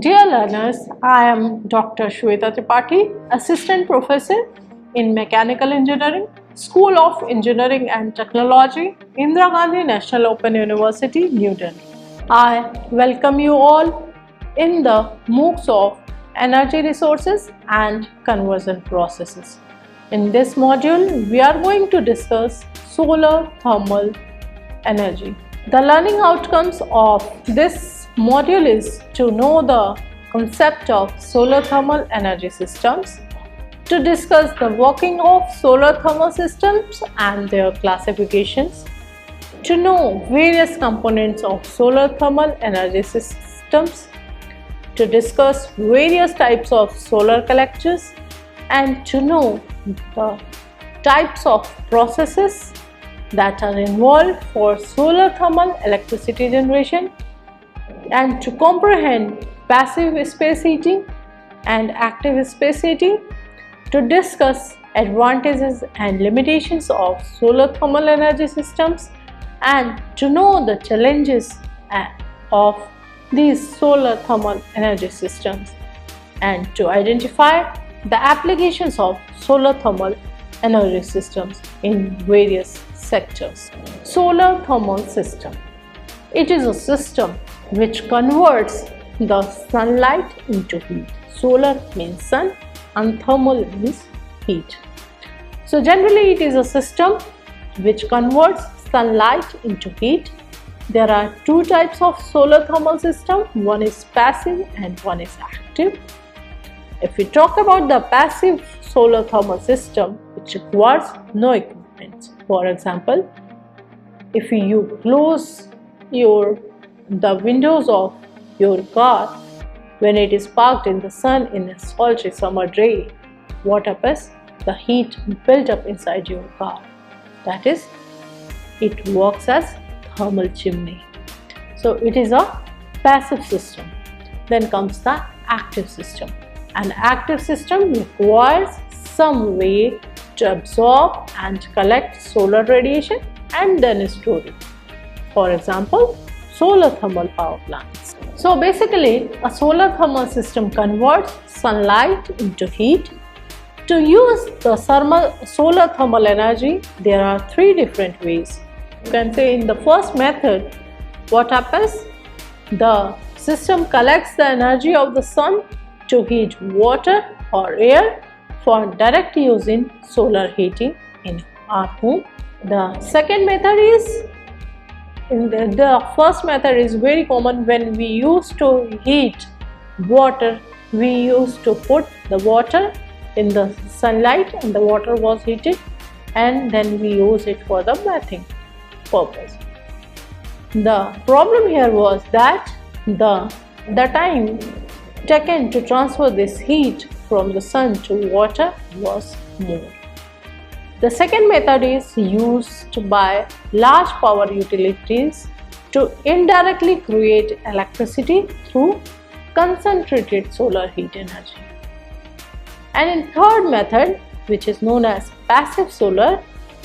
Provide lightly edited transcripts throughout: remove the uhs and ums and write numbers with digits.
Dear learners, I am Dr. Shweta Tripathi, Assistant Professor in Mechanical Engineering, School of Engineering and Technology, Indira Gandhi National Open University, New Delhi. I welcome you all in the MOOCs of Energy Resources and Conversion Processes. In this module, we are going to discuss solar thermal energy. The learning outcomes of this module is to know the concept of solar thermal energy systems, to discuss the working of solar thermal systems and their classifications, to know various components of solar thermal energy systems, to discuss various types of solar collectors, and to know the types of processes that are involved for solar thermal electricity generation, and to comprehend passive space heating and active space heating, to discuss advantages and limitations of solar thermal energy systems, and to know the challenges of these solar thermal energy systems, and to identify the applications of solar thermal energy systems in various sectors. Solar thermal system. It is a system which converts the sunlight into heat. Solar means sun and thermal means heat. So generally it is a system which converts sunlight into heat. There are two types of solar thermal system. One is passive and one is active. If we talk about the passive solar thermal system, which requires no equipment. For example, if you close the windows of your car when it is parked in the sun in a sultry summer day, what happens? The heat built up inside your car. That is, it works as thermal chimney. So it is a passive system. Then comes the active system. An active system requires some way to absorb and collect solar radiation and then store it. For example, solar thermal power plants. So basically, a solar thermal system converts sunlight into heat. To use the solar thermal energy, there are three different ways. You can say in the first method, what happens? The system collects the energy of the sun to heat water or air for direct use in solar heating in our home. The second method is, the first method is very common. When we used to heat water, we used to put the water in the sunlight and the water was heated, and then we use it for the bathing purpose. The problem here was that the time taken to transfer this heat from the sun to water was more. The second method is used by large power utilities to indirectly create electricity through concentrated solar heat energy. And in third method, which is known as passive solar,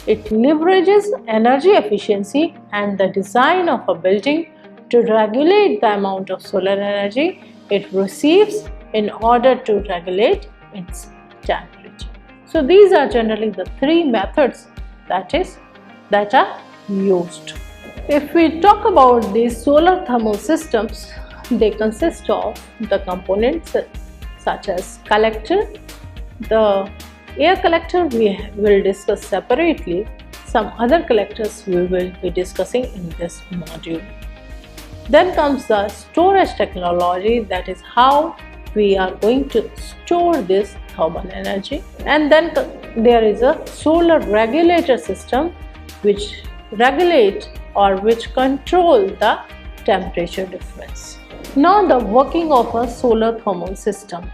it leverages energy efficiency and the design of a building to regulate the amount of solar energy it receives in order to regulate its temperature. So these are generally the three methods that are used. If we talk about these solar thermal systems, they consist of the components such as collector. The air collector we will discuss separately. Some other collectors we will be discussing in this module. Then comes the storage technology, that is how we are going to store this thermal energy. And then there is a solar regulator system which regulate or which control the temperature difference. Now the working of a solar thermal system.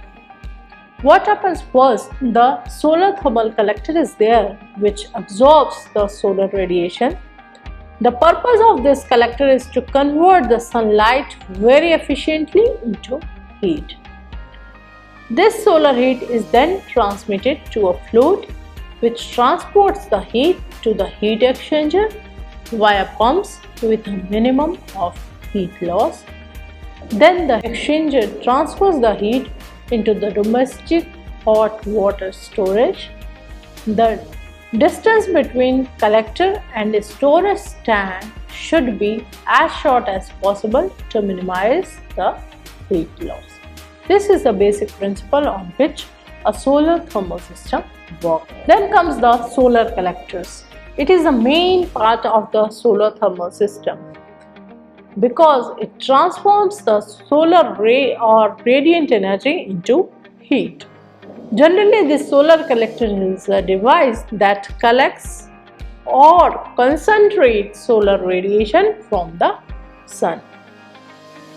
What happens was, the solar thermal collector is there which absorbs the solar radiation. The purpose of this collector is to convert the sunlight very efficiently into heat. This solar heat is then transmitted to a fluid which transports the heat to the heat exchanger via pumps with a minimum of heat loss. Then the exchanger transfers the heat into the domestic hot water storage. The distance between collector and storage tank should be as short as possible to minimize the heat loss. This is the basic principle on which a solar thermal system works. Then comes the solar collectors. It is the main part of the solar thermal system because it transforms the solar ray or radiant energy into heat. Generally, this solar collector is a device that collects or concentrates solar radiation from the sun.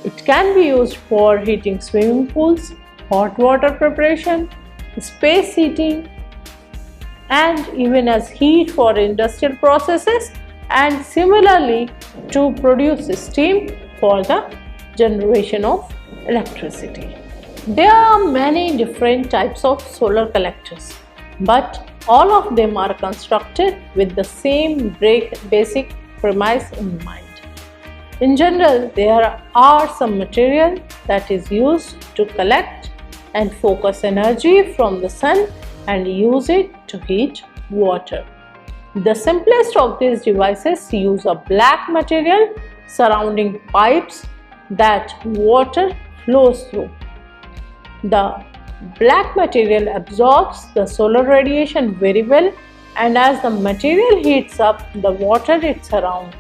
It can be used for heating swimming pools, hot water preparation, space heating, and even as heat for industrial processes, and similarly to produce steam for the generation of electricity. There are many different types of solar collectors, but all of them are constructed with the same basic premise in mind. In general, there are some material that is used to collect and focus energy from the sun and use it to heat water. The simplest of these devices use a black material surrounding pipes that water flows through. The black material absorbs the solar radiation very well, and as the material heats up the water it surrounds.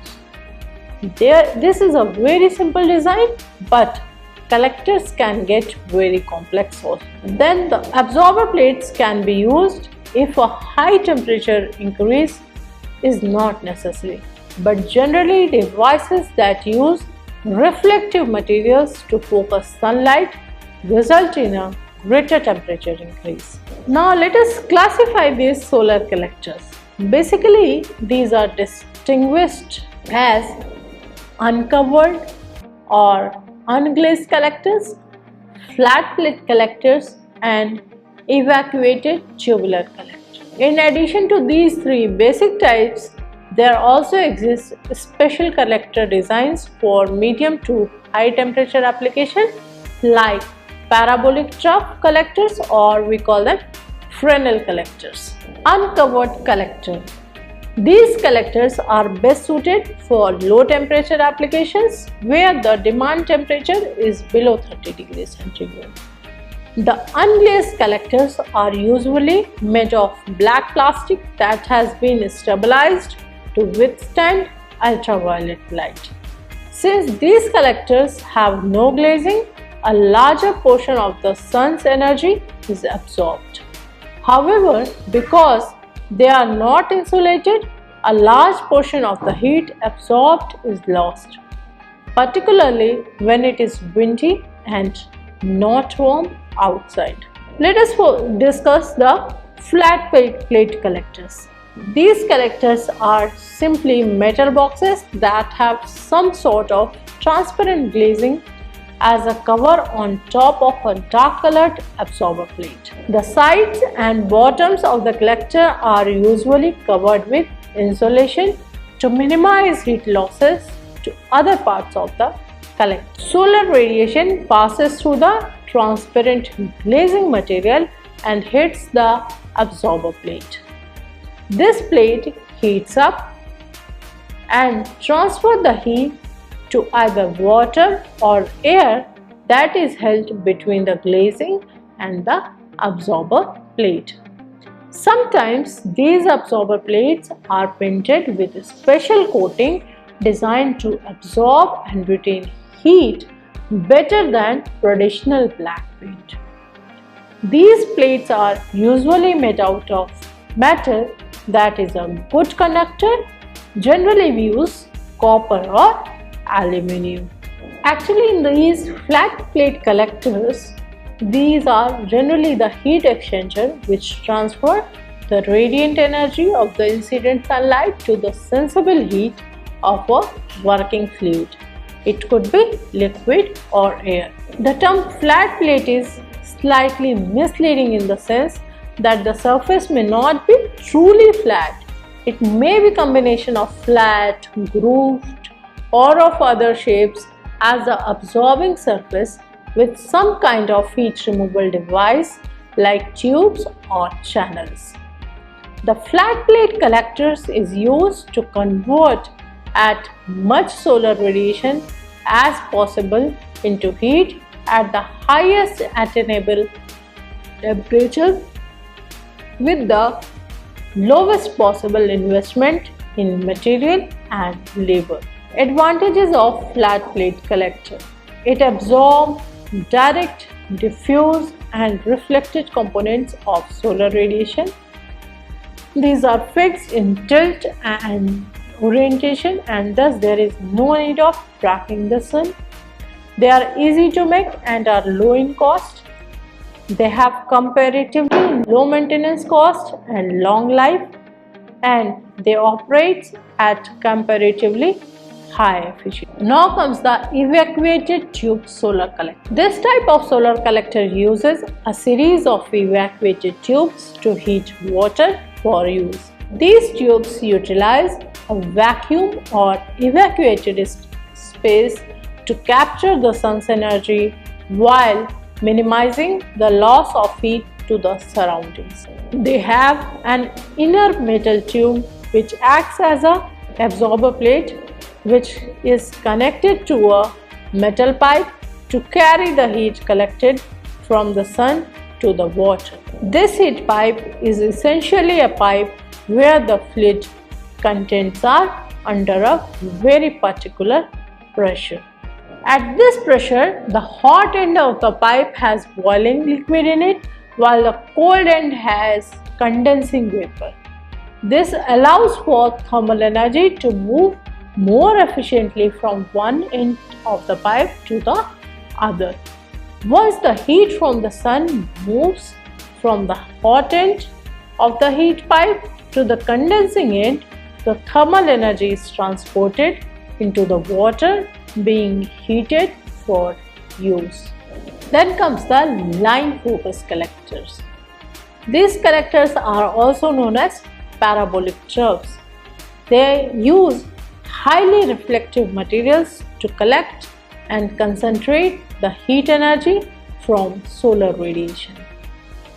This is a very simple design, but collectors can get very complex also. Then the absorber plates can be used if a high temperature increase is not necessary, but generally devices that use reflective materials to focus sunlight result in a greater temperature increase. Now let us classify these solar collectors. Basically, these are distinguished as uncovered or unglazed collectors, flat plate collectors, and evacuated tubular collectors. In addition to these three basic types, there also exist special collector designs for medium to high temperature application like parabolic trough collectors, or we call them Fresnel collectors. Uncovered collector. These collectors are best suited for low temperature applications where the demand temperature is below 30 degrees centigrade. The unglazed collectors are usually made of black plastic that has been stabilized to withstand ultraviolet light. Since these collectors have no glazing, a larger portion of the sun's energy is absorbed. However, because they are not insulated, a large portion of the heat absorbed is lost, particularly when it is windy and not warm outside. Let us discuss the flat plate collectors. These collectors are simply metal boxes that have some sort of transparent glazing as a cover on top of a dark colored absorber plate. The sides and bottoms of the collector are usually covered with insulation to minimize heat losses to other parts of the collector. Solar radiation passes through the transparent glazing material and hits the absorber plate. This plate heats up and transfers the heat to either water or air that is held between the glazing and the absorber plate. Sometimes these absorber plates are painted with a special coating designed to absorb and retain heat better than traditional black paint. These plates are usually made out of metal that is a good conductor. Generally we use copper or aluminium. Actually, in these flat plate collectors, these are generally the heat exchanger which transfer the radiant energy of the incident sunlight to the sensible heat of a working fluid. It could be liquid or air. The term flat plate is slightly misleading in the sense that the surface may not be truly flat. It may be a combination of flat, grooved, or of other shapes as the absorbing surface with some kind of heat removal device like tubes or channels. The flat plate collectors is used to convert at much solar radiation as possible into heat at the highest attainable temperature with the lowest possible investment in material and labor. Advantages of flat plate collector: it absorbs direct, diffuse and reflected components of solar radiation. These are fixed in tilt and orientation, and thus there is no need of tracking the sun. They are easy to make and are low in cost. They have comparatively low maintenance cost and long life, and they operate at comparatively high efficiency. Now comes the evacuated tube solar collector. This type of solar collector uses a series of evacuated tubes to heat water for use. These tubes utilize a vacuum or evacuated space to capture the sun's energy while minimizing the loss of heat to the surroundings. They have an inner metal tube which acts as an absorber plate, which is connected to a metal pipe to carry the heat collected from the sun to the water. This heat pipe is essentially a pipe where the fluid contents are under a very particular pressure. At this pressure, the hot end of the pipe has boiling liquid in it, while the cold end has condensing vapor. This allows for thermal energy to move more efficiently from one end of the pipe to the other. Once the heat from the sun moves from the hot end of the heat pipe to the condensing end, the thermal energy is transported into the water being heated for use. Then comes the line focus collectors. These collectors are also known as parabolic troughs. They use highly reflective materials to collect and concentrate the heat energy from solar radiation.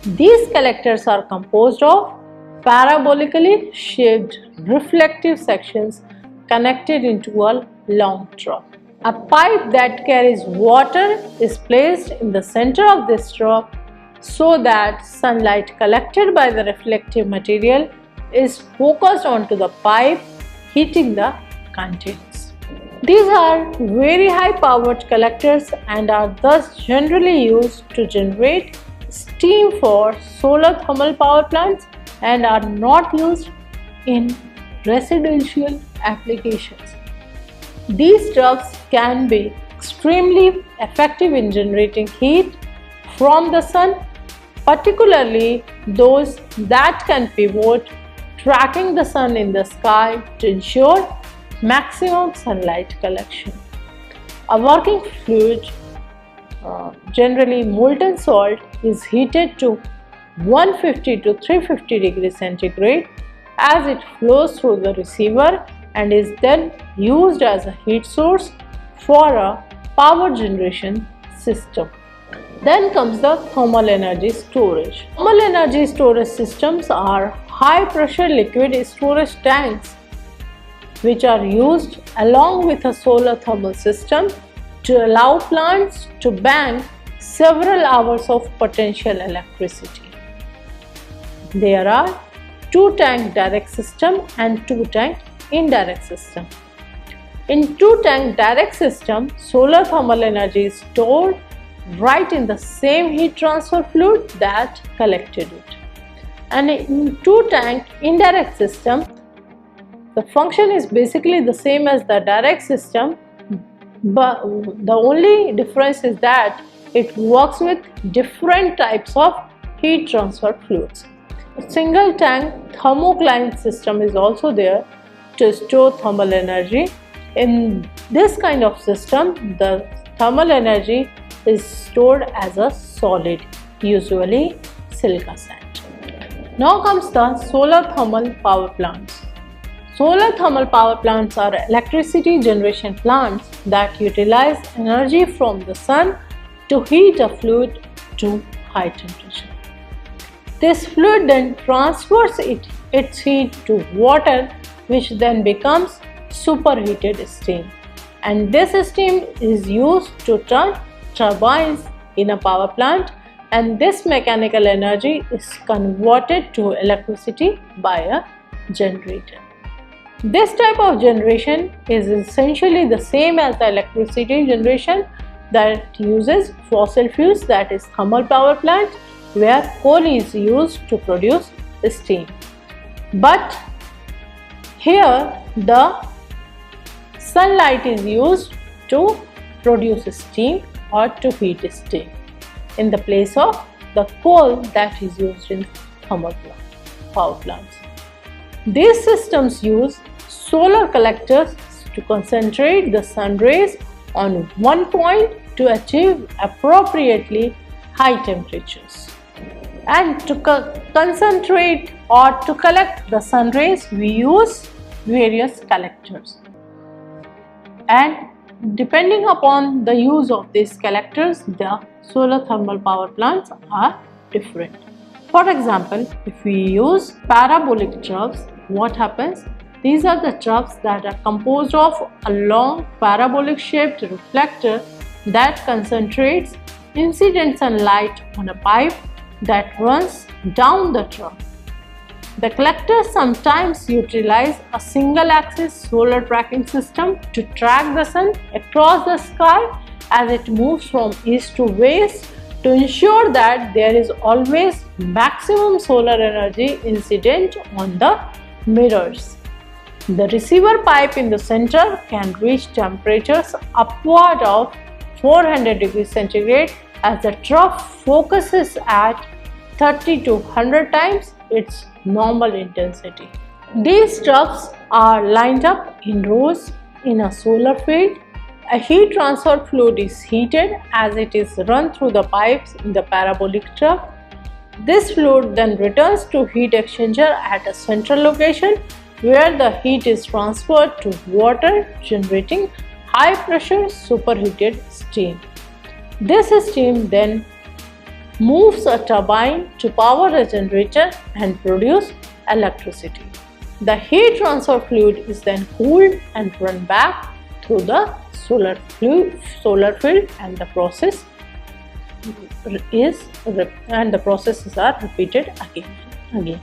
These collectors are composed of parabolically shaped reflective sections connected into a long trough. A pipe that carries water is placed in the center of this trough so that sunlight collected by the reflective material is focused onto the pipe, heating the contents. These are very high powered collectors and are thus generally used to generate steam for solar thermal power plants and are not used in residential applications. These troughs can be extremely effective in generating heat from the sun, particularly those that can pivot, tracking the sun in the sky to ensure maximum sunlight collection. A working fluid, generally molten salt, is heated to 150 to 350 degrees centigrade as it flows through the receiver and is then used as a heat source for a power generation system. Then comes the thermal energy storage. Thermal energy storage systems are high pressure liquid storage tanks which are used along with a solar thermal system to allow plants to bank several hours of potential electricity. There are two-tank direct system and two-tank indirect system. In two-tank direct system, solar thermal energy is stored right in the same heat transfer fluid that collected it. And in two-tank indirect system, the function is basically the same as the direct system, but the only difference is that it works with different types of heat transfer fluids. A single tank thermocline system is also there to store thermal energy. In this kind of system, the thermal energy is stored as a solid, usually silica sand. Now comes the solar thermal power plants. Solar thermal power plants are electricity generation plants that utilize energy from the sun to heat a fluid to high temperature. This fluid then transfers its heat to water, which then becomes superheated steam. And this steam is used to turn turbines in a power plant, and this mechanical energy is converted to electricity by a generator. This type of generation is essentially the same as the electricity generation that uses fossil fuels, that is thermal power plant, where coal is used to produce steam. But here the sunlight is used to produce steam or to heat steam in the place of the coal that is used in thermal power plants. These systems use solar collectors to concentrate the sun rays on one point to achieve appropriately high temperatures. And to concentrate or to collect the sun rays, we use various collectors. And depending upon the use of these collectors, the solar thermal power plants are different. For example, if we use parabolic troughs, what happens? These are the troughs that are composed of a long parabolic shaped reflector that concentrates incident sunlight on a pipe that runs down the trough. The collectors sometimes utilize a single axis solar tracking system to track the sun across the sky as it moves from east to west to ensure that there is always maximum solar energy incident on the mirrors. The receiver pipe in the center can reach temperatures upward of 400 degrees centigrade as the trough focuses at 30 to 100 times its normal intensity. These troughs are lined up in rows in a solar field. A heat transfer fluid is heated as it is run through the pipes in the parabolic trough. This fluid then returns to heat exchanger at a central location where the heat is transferred to water, generating high pressure superheated steam. This steam then moves a turbine to power a generator and produce electricity. The heat transfer fluid is then cooled and run back through the solar field, and the processes are repeated again and again.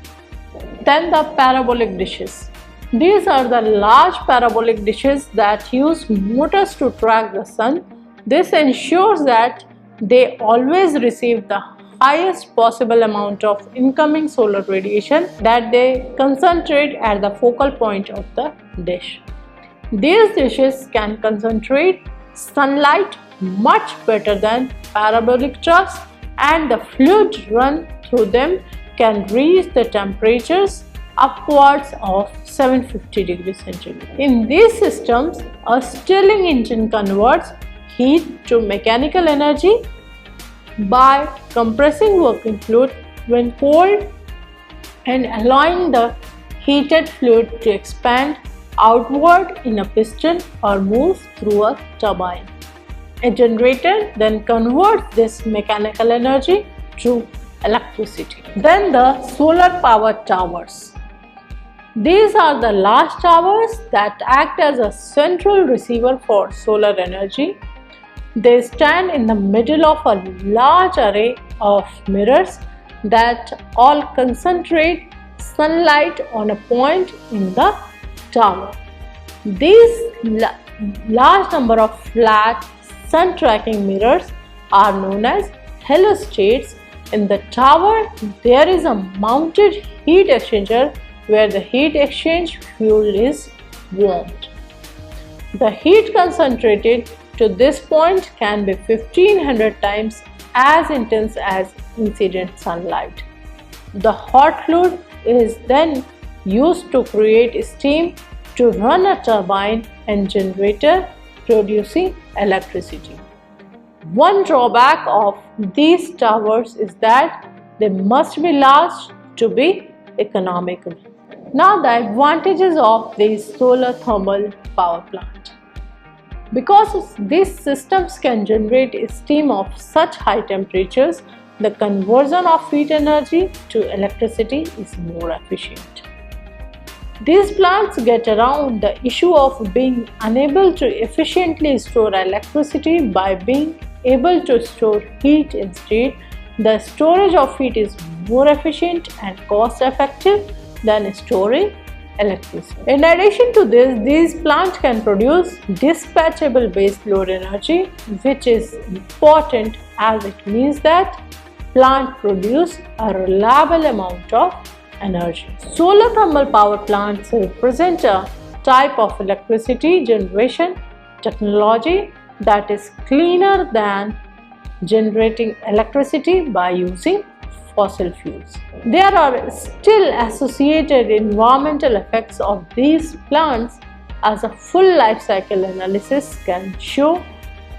Then the parabolic dishes. These are the large parabolic dishes that use motors to track the sun. This ensures that they always receive the highest possible amount of incoming solar radiation that they concentrate at the focal point of the dish. These dishes can concentrate sunlight much better than parabolic troughs, and the fluid run through them can reach the temperatures upwards of 750 degrees centigrade. In these systems, a Stirling engine converts heat to mechanical energy by compressing working fluid when cold and allowing the heated fluid to expand outward in a piston or move through a turbine. A generator then converts this mechanical energy to electricity. Then the solar power towers. These are the large towers that act as a central receiver for solar energy. They stand in the middle of a large array of mirrors that all concentrate sunlight on a point in the tower. These large number of flat sun tracking mirrors are known as heliostates. In the tower, there is a mounted heat exchanger where the heat exchange fuel is warmed. The heat concentrated to this point can be 1500 times as intense as incident sunlight. The hot fluid is then used to create steam to run a turbine and generator producing electricity. One drawback of these towers is that they must be large to be economical. Now the advantages of this solar thermal power plant. Because these systems can generate steam of such high temperatures, the conversion of heat energy to electricity is more efficient. These plants get around the issue of being unable to efficiently store electricity by being able to store heat instead. The storage of heat is more efficient and cost effective than storing electricity. In addition to this, these plants can produce dispatchable base load energy, which is important as it means that plant produce a reliable amount of energy. Solar thermal power plants represent a type of electricity generation technology that is cleaner than generating electricity by using fossil fuels. There are still associated environmental effects of these plants, as a full life cycle analysis can show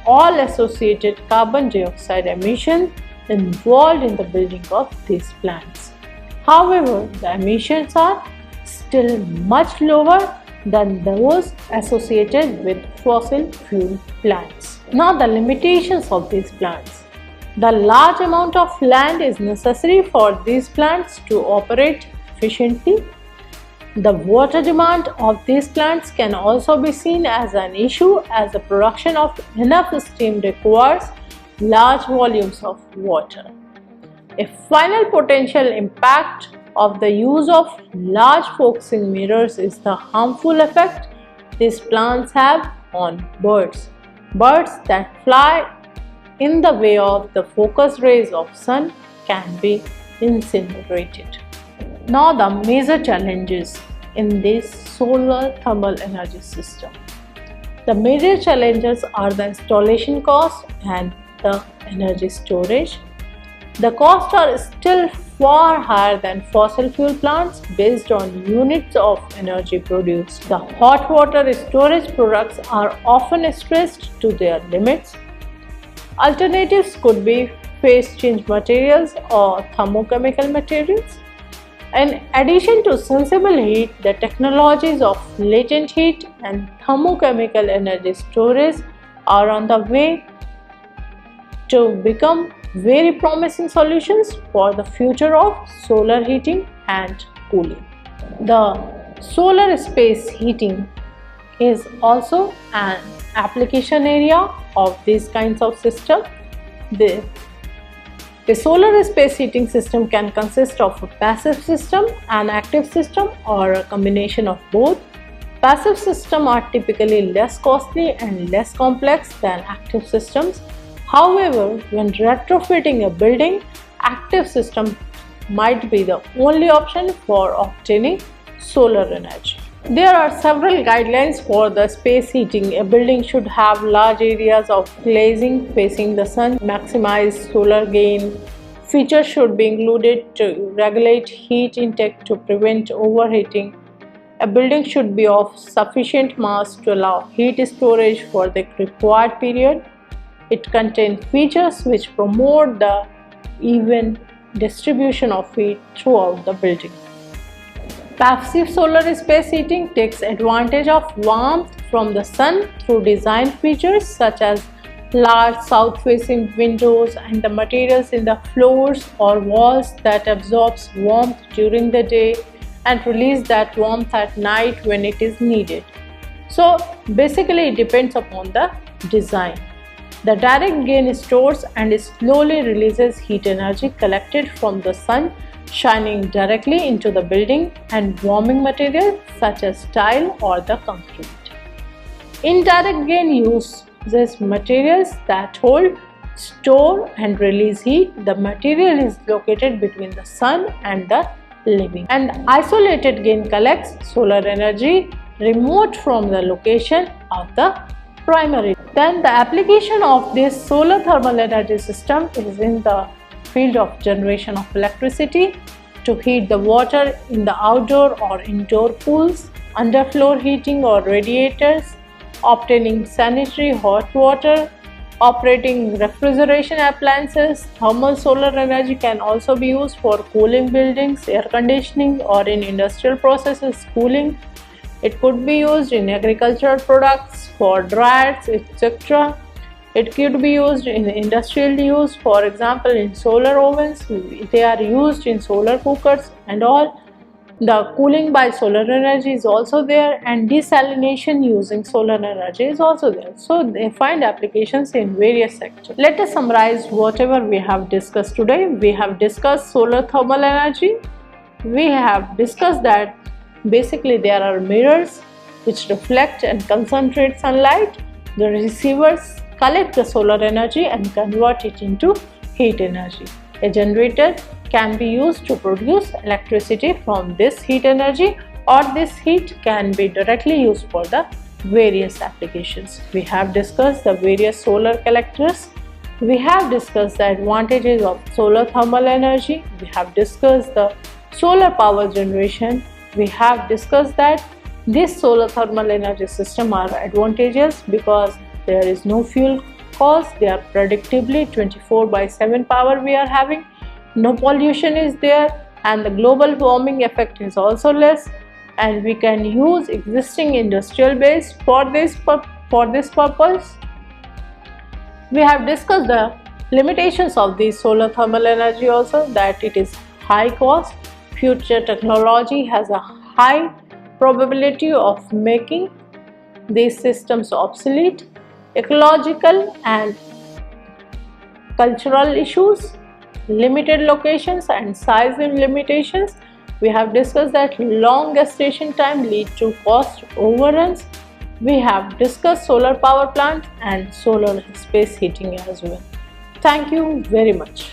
all associated carbon dioxide emissions involved in the building of these plants. However, the emissions are still much lower than those associated with fossil fuel plants. Now, the limitations of these plants. The large amount of land is necessary for these plants to operate efficiently. The water demand of these plants can also be seen as an issue, as the production of enough steam requires large volumes of water. A final potential impact of the use of large focusing mirrors is the harmful effect these plants have on birds. Birds that fly in the way of the focus rays of sun can be incinerated. Now the major challenges in this solar thermal energy system. The major challenges are the installation cost and the energy storage. The costs are still far higher than fossil fuel plants based on units of energy produced. The hot water storage products are often stressed to their limits. Alternatives could be phase change materials or thermochemical materials. In addition to sensible heat, the technologies of latent heat and thermochemical energy storage are on the way to become very promising solutions for the future of solar heating and cooling. The solar space heating is also an application area of these kinds of systems. The solar space heating system can consist of a passive system, an active system, or a combination of both. Passive systems are typically less costly and less complex than active systems. However, when retrofitting a building, active system might be the only option for obtaining solar energy. There are several guidelines for the space heating. A building should have large areas of glazing facing the sun, maximize solar gain. Features should be included to regulate heat intake to prevent overheating. A building should be of sufficient mass to allow heat storage for the required period. It contains features which promote the even distribution of heat throughout the building. Passive solar space heating takes advantage of warmth from the sun through design features such as large south-facing windows and the materials in the floors or walls that absorbs warmth during the day and release that warmth at night when it is needed. So basically it depends upon the design. The direct gain stores and slowly releases heat energy collected from the sun shining directly into the building and warming materials such as tile or the concrete. Indirect gain uses materials that hold, store and release heat. The material is located between the sun and the living. And isolated gain collects solar energy remote from the location of the primary. Then the application of this solar thermal energy system is in the field of generation of electricity to heat the water in the outdoor or indoor pools, underfloor heating or radiators, obtaining sanitary hot water, operating refrigeration appliances. Thermal solar energy can also be used for cooling buildings, air conditioning, or in industrial processes cooling. It could be used in agricultural products for dryers, etc. It could be used in industrial use, for example in solar ovens. They are used in solar cookers and all. The cooling by solar energy is also there, and desalination using solar energy is also there. So they find applications in various sectors. Let us summarize whatever we have discussed today. We have discussed solar thermal energy. We have discussed that basically there are mirrors which reflect and concentrate sunlight. The receivers collect the solar energy and convert it into heat energy. A generator can be used to produce electricity from this heat energy, or this heat can be directly used for the various applications. We have discussed the various solar collectors. We have discussed the advantages of solar thermal energy. We have discussed the solar power generation. We have discussed that this solar thermal energy system are advantageous because there is no fuel cost. They are predictably 24/7 power we are having. No pollution is there, and the global warming effect is also less, and we can use existing industrial base for this purpose. We have discussed the limitations of the solar thermal energy also, that it is high cost. Future technology has a high probability of making these systems obsolete. Ecological and cultural issues, limited locations and size limitations. We have discussed that long gestation time lead to cost overruns. We have discussed solar power plants and solar space heating as well. Thank you very much.